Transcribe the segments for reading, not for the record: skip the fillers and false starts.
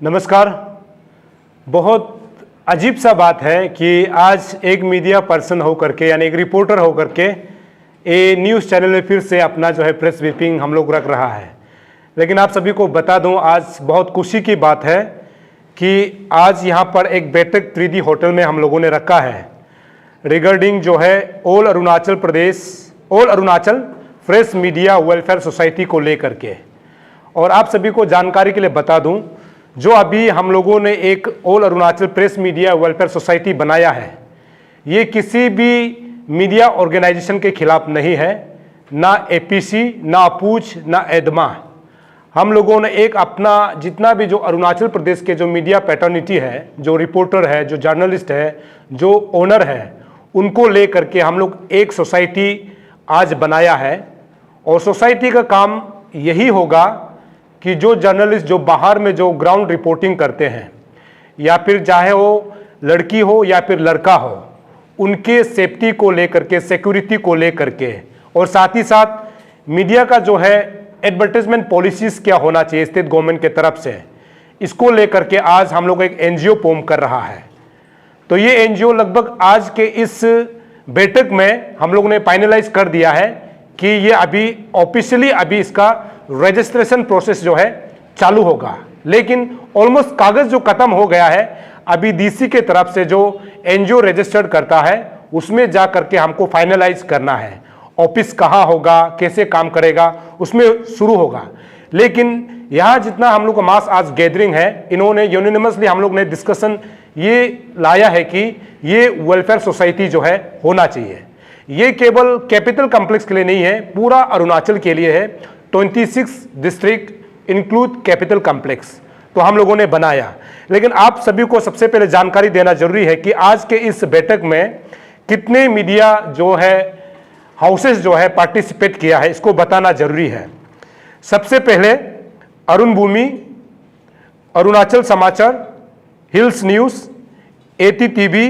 नमस्कार। बहुत अजीब सा बात है कि आज एक मीडिया पर्सन होकर के यानी एक रिपोर्टर होकर के ये न्यूज़ चैनल में फिर से अपना जो है प्रेस ब्रीफिंग हम लोग रख रहा है। लेकिन आप सभी को बता दूं, आज बहुत खुशी की बात है कि आज यहाँ पर एक बैठक 3D होटल में हम लोगों ने रखा है रिगार्डिंग जो है all Arunachal press media welfare society को लेकर के। और आप सभी को जानकारी के लिए बता दूं, जो अभी हम लोगों ने एक all Arunachal press media welfare society बनाया है, ये किसी भी मीडिया ऑर्गेनाइजेशन के खिलाफ नहीं है, ना एपीसी, ना अपूच, ना एडमा। हम लोगों ने एक अपना जितना भी जो अरुणाचल प्रदेश के जो मीडिया पैटर्निटी है, जो रिपोर्टर है, जो जर्नलिस्ट है, जो ओनर है, उनको लेकर के हम लोग एक सोसाइटी आज बनाया है। और सोसाइटी का काम यही होगा कि जो जर्नलिस्ट जो बाहर में जो ग्राउंड रिपोर्टिंग करते हैं, या फिर चाहे वो लड़की हो या फिर लड़का हो, उनके सेफ्टी को लेकर के, सिक्योरिटी को लेकर के, और साथ ही साथ मीडिया का जो है एडवर्टाइजमेंट पॉलिसीज क्या होना चाहिए स्टेट गवर्नमेंट के तरफ से, इसको लेकर के आज हम लोग एक एनजीओ फॉर्म कर रहा है। तो ये एनजीओ लगभग आज के इस बैठक में हम लोग ने फाइनलाइज कर दिया है कि ये अभी ऑफिशियली अभी इसका रजिस्ट्रेशन प्रोसेस जो है चालू होगा। लेकिन ऑलमोस्ट कागज जो खत्म हो गया है, अभी डीसी के तरफ से जो एनजीओ रजिस्टर्ड करता है उसमें जा करके हमको फाइनलाइज करना है। ऑफिस कहाँ होगा, कैसे काम करेगा, उसमें शुरू होगा। लेकिन यहाँ जितना हम लोग का मास आज गैदरिंग है, इन्होंने यूनिनिमसली हम लोग ने डिस्कशन ये लाया है कि ये वेलफेयर सोसाइटी जो है होना चाहिए। ये केवल कैपिटल कॉम्प्लेक्स के लिए नहीं है, पूरा अरुणाचल के लिए है। 26 डिस्ट्रिक्ट इंक्लूड कैपिटल कॉम्प्लेक्स तो हम लोगों ने बनाया। लेकिन आप सभी को सबसे पहले जानकारी देना जरूरी है कि आज के इस बैठक में कितने मीडिया जो है हाउसेस जो है पार्टिसिपेट किया है, इसको बताना जरूरी है। सबसे पहले Arun Bhumi, Arunachal Samachar, hills news, AT TV,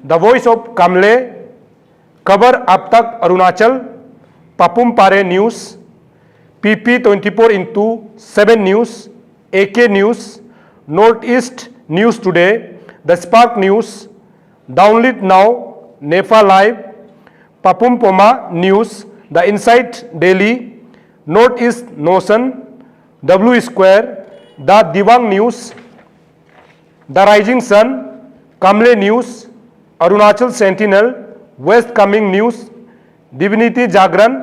the voice of Kamle, Khabar Ab Tak Arunachal, Papum Pare news, PP 24/7 news, AK news, North East news today, the spark news, download now, Nefa live, Papum Poma news, the insight daily, North East notion, W square, the Dibang news, the rising sun, Kamle news, Arunachal sentinel, west coming news, divinity Jagran,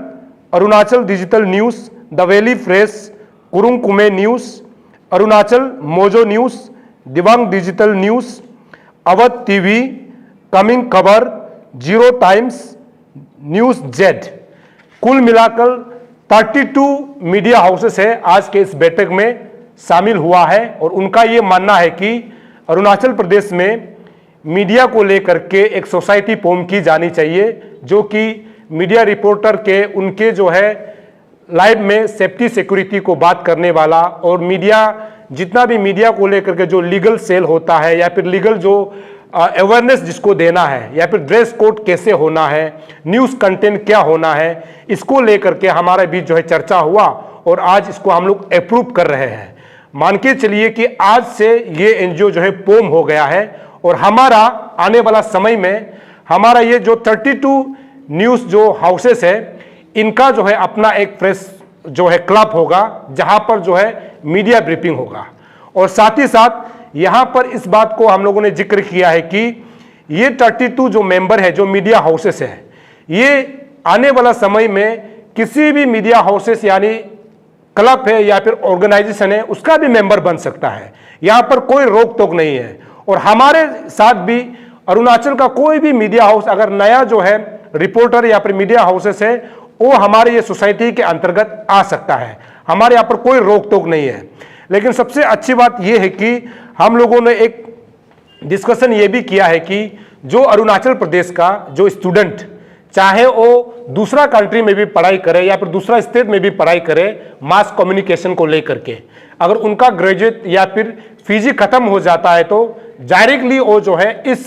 Arunachal digital news, the valley fresh, Kurung Kumey news, Arunachal Mojo News, Dibang Digital News, Awadh TV, Coming Khabar, Zero Times, News Z. कुल मिलाकर 32 media houses है आज के इस बैठक में शामिल हुआ है। और उनका ये मानना है कि अरुणाचल प्रदेश में मीडिया को लेकर के एक सोसाइटी फॉर्म की जानी चाहिए, जो कि मीडिया रिपोर्टर के उनके जो है लाइव में सेफ्टी सिक्योरिटी को बात करने वाला, और मीडिया जितना भी मीडिया को लेकर के जो लीगल सेल होता है, या फिर लीगल जो अवेयरनेस जिसको देना है, या फिर ड्रेस कोड कैसे होना है, न्यूज़ कंटेंट क्या होना है, इसको लेकर के हमारे बीच जो है चर्चा हुआ। और आज इसको हम लोग अप्रूव कर रहे हैं। मान के चलिए कि आज से ये एनजीओ जो है फॉर्म हो गया है। और हमारा आने वाला समय में हमारा ये जो 32 न्यूज़ जो हाउसेस है, इनका जो है अपना एक प्रेस जो है क्लब होगा, जहां पर जो है मीडिया ब्रीफिंग होगा। और साथ ही साथ यहां पर इस बात को हम लोगों ने जिक्र किया है कि ये 32 जो मेंबर है, जो मीडिया हाउसेस है, ये आने वाला समय में किसी भी मीडिया हाउसेस यानी क्लब है या फिर ऑर्गेनाइजेशन है, उसका भी मेंबर बन सकता है। यहां पर कोई रोक टोक नहीं है। और हमारे साथ भी अरुणाचल का कोई भी मीडिया हाउस अगर नया जो है रिपोर्टर या फिर मीडिया हाउसेस है, वो हमारे ये सोसाइटी के अंतर्गत आ सकता है। हमारे यहाँ पर कोई रोक टोक नहीं है। लेकिन सबसे अच्छी बात यह है कि हम लोगों ने एक डिस्कशन ये भी किया है कि जो अरुणाचल प्रदेश का जो स्टूडेंट, चाहे वो दूसरा कंट्री में भी पढ़ाई करे या फिर दूसरा स्टेट में भी पढ़ाई करे, मास कम्युनिकेशन को लेकर के, अगर उनका ग्रेजुएट या फिर पीजी खत्म हो जाता है तो डायरेक्टली वो जो है इस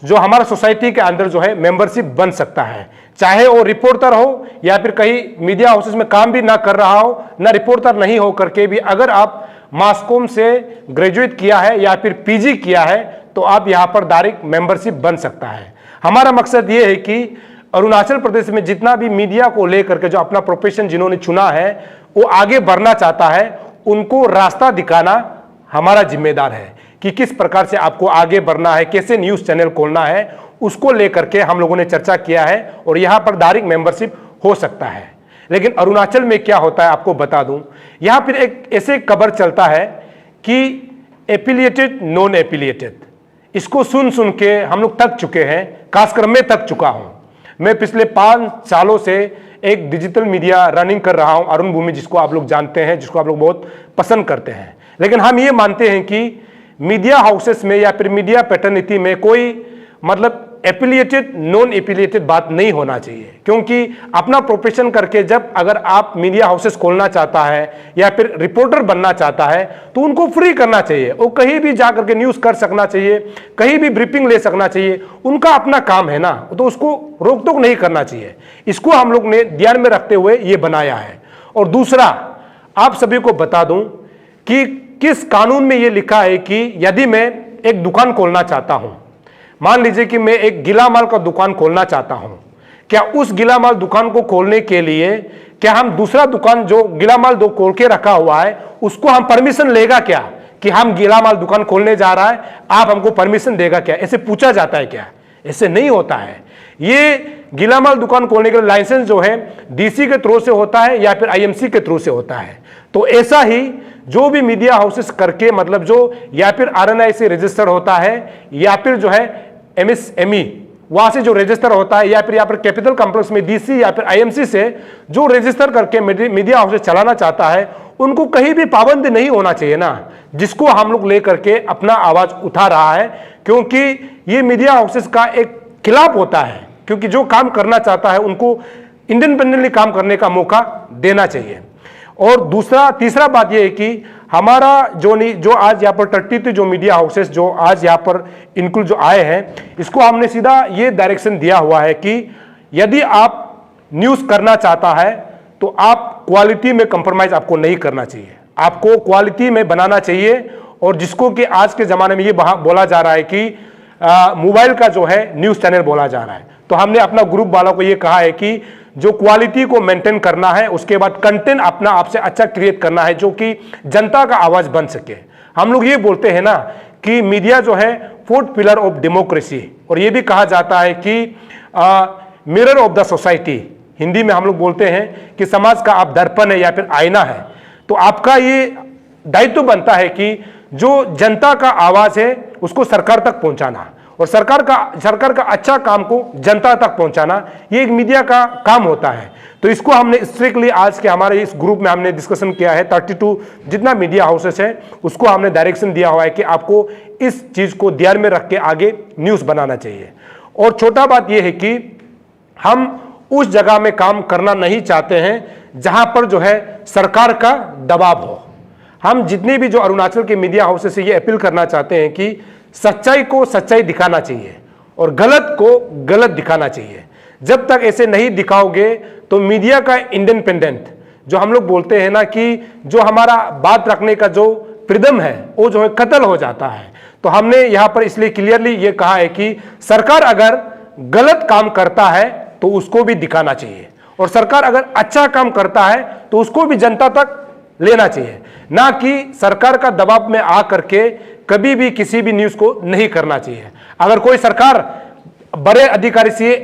जो हमारा सोसाइटी के अंदर जो है मेंबरशिप बन सकता है, चाहे वो रिपोर्टर हो या फिर कहीं मीडिया हाउसेस में काम भी ना कर रहा हो, ना रिपोर्टर नहीं हो करके भी अगर आप मास कॉम से ग्रेजुएट किया है या फिर पीजी किया है तो आप यहां पर डायरेक्ट मेंबरशिप बन सकता है। हमारा मकसद ये है कि अरुणाचल प्रदेश में जितना भी मीडिया को लेकर के जो अपना प्रोफेशन जिन्होंने चुना है वो आगे बढ़ना चाहता है, उनको रास्ता दिखाना हमारा जिम्मेदार है कि किस प्रकार से आपको आगे बढ़ना है, कैसे न्यूज चैनल खोलना है, उसको लेकर के हम लोगों ने चर्चा किया है और यहां पर डायरेक्ट मेंबरशिप हो सकता है। लेकिन अरुणाचल में क्या होता है आपको बता दूं, यहां फिर एक ऐसे खबर चलता है कि एफिलिएटेड नॉन एफिलिएटेड, इसको सुन सुन के हम लोग थक चुके हैं, खासकर मैं थक चुका हूं। मैं पिछले 5 सालों से एक डिजिटल मीडिया रनिंग कर रहा हूं, अरुण भूमि, जिसको आप लोग जानते हैं, जिसको आप लोग बहुत पसंद करते हैं। लेकिन हम ये मानते हैं कि मीडिया हाउसेस में या फिर मीडिया पैटर्निटी में कोई मतलब एफिलिएटेड नॉन एफिलिएटेड बात नहीं होना चाहिए, क्योंकि अपना प्रोफेशन करके जब अगर आप मीडिया हाउसेस खोलना चाहता है या फिर रिपोर्टर बनना चाहता है तो उनको फ्री करना चाहिए, वो कहीं भी जाकर के न्यूज़ कर सकना चाहिए, कहीं भी ब्रीफिंग ले सकना चाहिए, उनका अपना काम है ना, तो उसको रोक टोक नहीं करना चाहिए। इसको हम लोग ने ध्यान में रखते हुए ये बनाया है। और दूसरा, आप सभी को बता दूं कि किस कानून में ये लिखा है कि यदि मैं एक दुकान खोलना चाहता हूं, मान लीजिए कि मैं एक गीला माल का दुकान खोलना चाहता हूं, क्या उस गीला माल दुकान को खोलने के लिए क्या हम दूसरा दुकान जो गीला माल दो खोल के रखा हुआ है उसको हम परमिशन लेगा क्या कि हम गीला माल दुकान खोलने जा रहा है, आप हमको परमिशन देगा क्या, ऐसे पूछा जाता है क्या? ऐसे नहीं होता है। ये गीला माल दुकान खोलने के लिए लाइसेंस जो है डीसी के थ्रू से होता है या फिर आईएमसी के थ्रू से होता है। तो ऐसा ही जो भी मीडिया हाउसेस करके मतलब जो या फिर आरएनआई से रजिस्टर होता है या फिर जो है एमएसएमई वहां से जो रजिस्टर होता है या फिर यहाँ पर कैपिटल कॉम्प्लेक्स में डीसी या फिर आईएमसी से जो रजिस्टर करके मीडिया हाउसेस चलाना चाहता है, उनको कहीं भी पाबंदी नहीं होना चाहिए ना, जिसको हम लोग लेकर के अपना आवाज उठा रहा है, क्योंकि ये मीडिया हाउसेस का एक खिलाफ होता है, क्योंकि जो काम करना चाहता है उनको इंडिपेंडेंटली काम करने का मौका देना चाहिए। और तीसरा बात यह है कि हमारा जो आज यहाँ पर 33 जो मीडिया हाउसेस जो आज यहाँ पर इंक्लूड जो आए हैं, इसको हमने सीधा ये डायरेक्शन दिया हुआ है कि यदि आप न्यूज़ करना चाहता है तो आप क्वालिटी में कंप्रोमाइज आपको नहीं करना चाहिए, आपको क्वालिटी में बनाना चाहिए। और जिसको कि आज के ज़माने में ये बोला जा रहा है कि मोबाइल का जो है न्यूज़ चैनल बोला जा रहा है, तो हमने अपना ग्रुप वालों को ये कहा है कि जो क्वालिटी को मेंटेन करना है, उसके बाद कंटेंट अपना आपसे अच्छा क्रिएट करना है जो कि जनता का आवाज बन सके। हम लोग ये बोलते हैं ना कि मीडिया जो है 4th पिलर ऑफ डेमोक्रेसी, और ये भी कहा जाता है कि mirror of the society, Hindi में हम लोग बोलते हैं कि समाज का आप दर्पण है या फिर आईना है। तो आपका ये दायित्व बनता है कि जो जनता का आवाज है उसको सरकार तक पहुंचाना, और सरकार का अच्छा काम को जनता तक पहुंचाना, ये एक मीडिया का काम होता है। तो इसको हमने स्ट्रिक्टली आज के हमारे इस ग्रुप में हमने डिस्कशन किया है। 32 जितना मीडिया हाउसेस है उसको हमने डायरेक्शन दिया हुआ है कि आपको इस चीज को ध्यान में रख के आगे न्यूज बनाना चाहिए। और छोटा बात यह है कि हम उस जगह में काम करना नहीं चाहते हैं जहां पर जो है सरकार का दबाव हो। हम जितने भी जो अरुणाचल के मीडिया हाउसेस से ये अपील करना चाहते हैं कि सच्चाई को सच्चाई दिखाना चाहिए और गलत को गलत दिखाना चाहिए। जब तक ऐसे नहीं दिखाओगे तो मीडिया का इंडिपेंडेंट जो हम लोग बोलते हैं ना कि जो हमारा बात रखने का जो फ्रीडम है वो जो है कत्ल हो जाता है। तो हमने यहाँ पर इसलिए क्लियरली ये कहा है कि सरकार अगर गलत काम करता है तो उसको भी दिखाना चाहिए, और सरकार अगर अच्छा काम करता है तो उसको भी जनता तक लेना चाहिए, ना कि सरकार का दबाव में आ करके कभी भी किसी भी न्यूज को नहीं करना चाहिए। अगर कोई सरकार बड़े अधिकारी से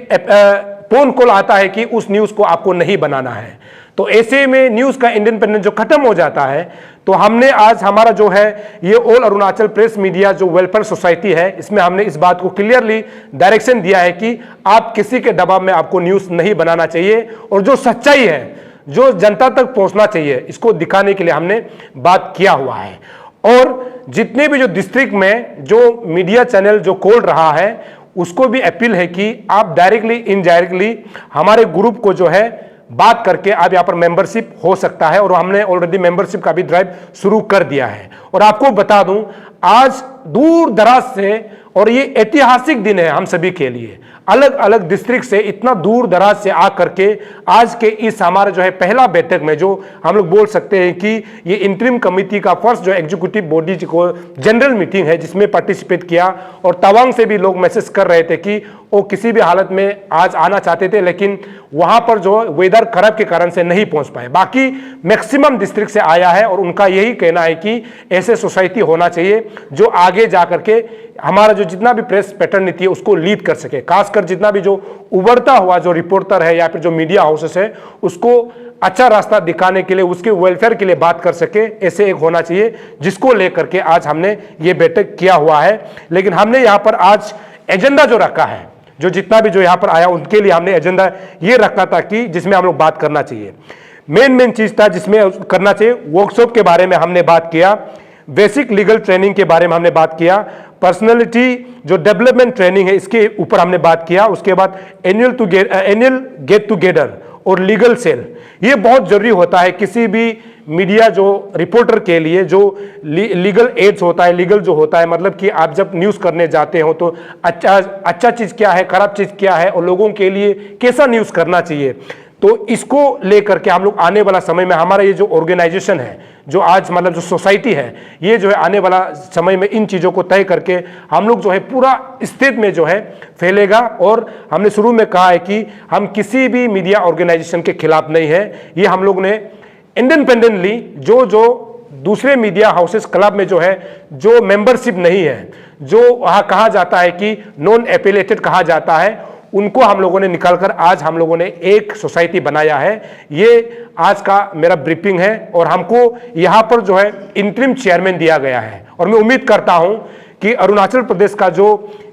फोन कॉल आता है कि उस न्यूज को आपको नहीं बनाना है, तो ऐसे में न्यूज का इंडिपेंडेंस जो खत्म हो जाता है। तो हमने आज हमारा जो है ये ऑल अरुणाचल प्रेस मीडिया जो वेलफेयर सोसाइटी है, इसमें हमने इस बात को क्लियरली डायरेक्शन दिया है कि आप किसी के दबाव में आपको न्यूज नहीं बनाना चाहिए, और जो सच्चाई है जो जनता तक पहुंचना चाहिए इसको दिखाने के लिए हमने बात किया हुआ है। और जितने भी जो डिस्ट्रिक्ट में जो मीडिया चैनल जो खोल रहा है उसको भी अपील है कि आप डायरेक्टली इनडायरेक्टली हमारे ग्रुप को जो है बात करके आप यहाँ पर मेंबरशिप हो सकता है, और हमने ऑलरेडी मेंबरशिप का भी ड्राइव शुरू कर दिया है। और आपको बता दूं आज दूर दराज से और ये ऐतिहासिक दिन है हम सभी के लिए। अलग अलग डिस्ट्रिक्ट से इतना दूर दराज से आकर के आज के इस हमारे जो है पहला बैठक में, जो हम लोग बोल सकते हैं कि ये इंटरिम कमेटी का फर्स्ट जो एग्जीक्यूटिव बॉडी को जनरल मीटिंग है, जिसमें पार्टिसिपेट किया। और तवांग से भी लोग मैसेज कर रहे थे कि वो किसी भी हालत में आज आना चाहते थे, लेकिन वहां पर जो वेदर खराब के कारण से नहीं पहुंच पाए। बाकी मैक्सिमम डिस्ट्रिक्ट से आया है और उनका यही कहना है कि ऐसे सोसाइटी होना चाहिए जो आगे जाकर के हमारा जो जितना भी प्रेस पैटर्निटी है उसको लीड कर सके। खासकर जितना भी जो उभरता हुआ जो रिपोर्टर है या फिर जो मीडिया हाउसेस है उसको अच्छा रास्ता दिखाने के लिए, उसके वेलफेयर के लिए बात कर सके, ऐसे एक होना चाहिए, जिसको लेकर के आज हमने ये बैठक किया हुआ है। लेकिन हमने यहाँ पर आज एजेंडा जो रखा है, जो जितना भी जो यहाँ पर आया उनके लिए हमने एजेंडा ये रखा था कि जिसमें हम लोग बात करना चाहिए। मेन चीज था जिसमें करना चाहिए, वर्कशॉप के बारे में हमने बात किया, बेसिक लीगल ट्रेनिंग के बारे में हमने बात किया, पर्सनालिटी जो डेवलपमेंट ट्रेनिंग है इसके ऊपर हमने बात किया। उसके बाद एनुअल गेट टुगेदर और लीगल सेल, ये बहुत जरूरी होता है किसी भी मीडिया जो रिपोर्टर के लिए। जो लीगल एड्स होता है, लीगल जो होता है, मतलब कि आप जब न्यूज़ करने जाते हो तो अच्छा चीज़ क्या है, खराब चीज़ क्या है और लोगों के लिए कैसा न्यूज़ करना चाहिए। तो इसको लेकर के हम लोग आने वाला समय में हमारा ये जो ऑर्गेनाइजेशन है, जो आज मतलब जो सोसाइटी है, ये जो है आने वाला समय में इन चीज़ों को तय करके हम लोग जो है पूरा स्टेट में जो है फैलेगा। और हमने शुरू में कहा है कि हम किसी भी मीडिया ऑर्गेनाइजेशन के खिलाफ नहीं है। ये हम लोग ने इंडिपेंडेंटली जो दूसरे मीडिया हाउसेस क्लब में जो है जो मेंबरशिप नहीं है, जो वहाँ कहा जाता है कि नॉन एफिलिएटेड कहा जाता है, उनको हम लोगों ने निकालकर आज हम लोगों ने एक सोसाइटी बनाया है। ये आज का मेरा ब्रीफिंग है और हमको यहाँ पर जो है इंटरिम चेयरमैन दिया गया है। और मैं उम्मीद करता हूँ कि अरुणाचल प्रदेश का जो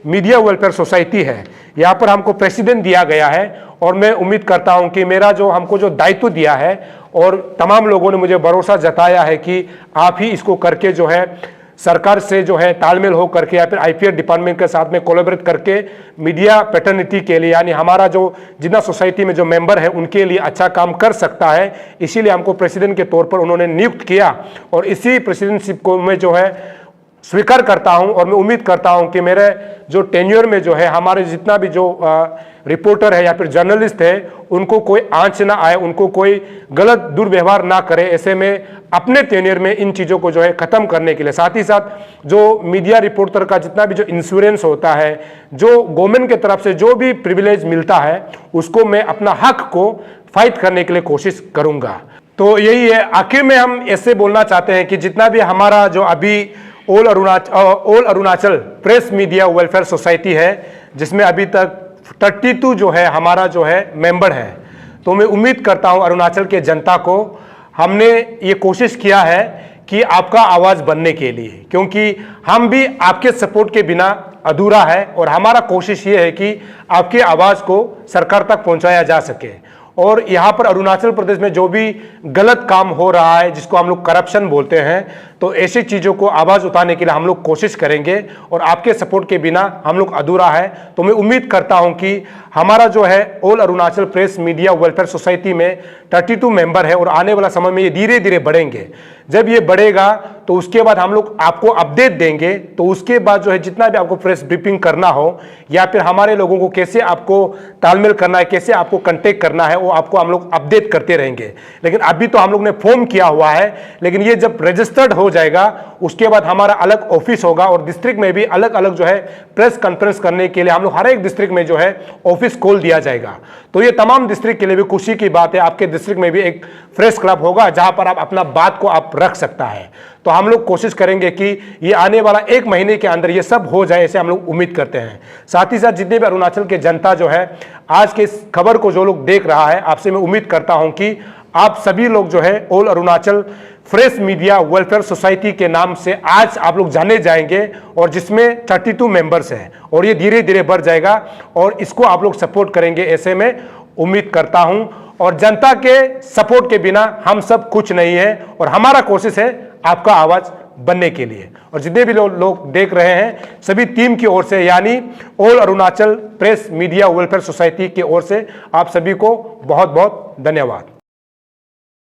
मीडिया वेलफेयर सोसाइटी है, यहाँ पर हमको प्रेसिडेंट दिया गया है। और मैं उम्मीद करता हूँ कि मेरा जो हमको जो दायित्व दिया है और तमाम लोगों ने मुझे भरोसा जताया है कि आप ही इसको करके जो है सरकार से जो है तालमेल हो करके या फिर आईपीआर डिपार्टमेंट के साथ में कोलैबोरेट करके मीडिया पैटर्निटी के लिए, यानी हमारा जो जितना सोसाइटी में जो मेंबर है उनके लिए अच्छा काम कर सकता है। इसीलिए हमको प्रेसिडेंट के तौर पर उन्होंने नियुक्त किया और इसी प्रेसिडेंटशिप को मैं जो है स्वीकार करता हूं। और मैं उम्मीद करता हूं कि मेरे जो टेन्योर में जो है हमारे जितना भी जो रिपोर्टर है या फिर जर्नलिस्ट है उनको कोई आंच ना आए, उनको कोई गलत दुर्व्यवहार ना करे। ऐसे में अपने टेन्योर में इन चीज़ों को जो है ख़त्म करने के लिए, साथ ही साथ जो मीडिया रिपोर्टर का जितना भी जो इंश्योरेंस होता है, जो गवर्नमेंट की तरफ से जो भी प्रिविलेज मिलता है, उसको मैं अपना हक को फाइट करने के लिए कोशिश करूँगा। तो यही है। आखिर में हम ऐसे बोलना चाहते हैं कि जितना भी हमारा जो अभी all Arunachal press media welfare society है, जिसमें अभी तक 32 जो है हमारा जो है मेंबर है, तो मैं उम्मीद करता हूं अरुणाचल के जनता को हमने ये कोशिश किया है कि आपका आवाज़ बनने के लिए, क्योंकि हम भी आपके सपोर्ट के बिना अधूरा है। और हमारा कोशिश ये है कि आपकी आवाज़ को सरकार तक पहुंचाया जा सके। और यहाँ पर अरुणाचल प्रदेश में जो भी गलत काम हो रहा है, जिसको हम लोग करप्शन बोलते हैं, तो ऐसी चीज़ों को आवाज़ उठाने के लिए हम लोग कोशिश करेंगे। और आपके सपोर्ट के बिना हम लोग अधूरा है। तो मैं उम्मीद करता हूं कि हमारा जो है all Arunachal press media welfare society में 32 मेंबर है और आने वाला समय में ये धीरे धीरे बढ़ेंगे। जब ये बढ़ेगा तो उसके बाद हम लोग आपको अपडेट देंगे। तो उसके बाद जो है जितना भी आपको प्रेस ब्रीफिंग करना हो या फिर हमारे लोगों को कैसे आपको तालमेल करना है, कैसे आपको कंटेक्ट करना है, वो आपको हम लोग अपडेट करते रहेंगे। लेकिन अभी तो हम लोग ने फॉर्म किया हुआ है, लेकिन ये जब रजिस्टर्ड हो जाएगा उसके बाद हमारा अलग ऑफिस होगा और डिस्ट्रिक्ट में भी अलग अलग जो है प्रेस कॉन्फ्रेंस करने के लिए हम लोग हर एक डिस्ट्रिक्ट में जो है ऑफिस खोल दिया जाएगा। तो ये तमाम डिस्ट्रिक्ट के लिए भी खुशी की बात है। आपके डिस्ट्रिक्ट में भी एक प्रेस क्लब होगा जहां पर आप अपना बात को आप रख सकता है। तो हम लोग कोशिश करेंगे कि ये आने वाला 1 महीने के अंदर ये सब हो जाए, ऐसे हम लोग उम्मीद करते हैं। साथ ही साथ जितने भी अरुणाचल के जनता जो है आज के इस खबर को जो लोग देख रहा है, आपसे मैं उम्मीद करता हूं कि आप सभी लोग जो है all Arunachal press media welfare society के नाम से आज आप लोग जाने जाएंगे और जिसमें 32 मेंबर्स हैं और ये धीरे धीरे बढ़ जाएगा और इसको आप लोग सपोर्ट करेंगे, ऐसे में उम्मीद करता हूं। और जनता के सपोर्ट के बिना हम सब कुछ नहीं है और हमारा कोशिश है आपका आवाज बनने के लिए। और जितने भी लोग देख रहे हैं सभी टीम की ओर से, यानी all Arunachal press media welfare society की ओर से आप सभी को बहुत बहुत धन्यवाद।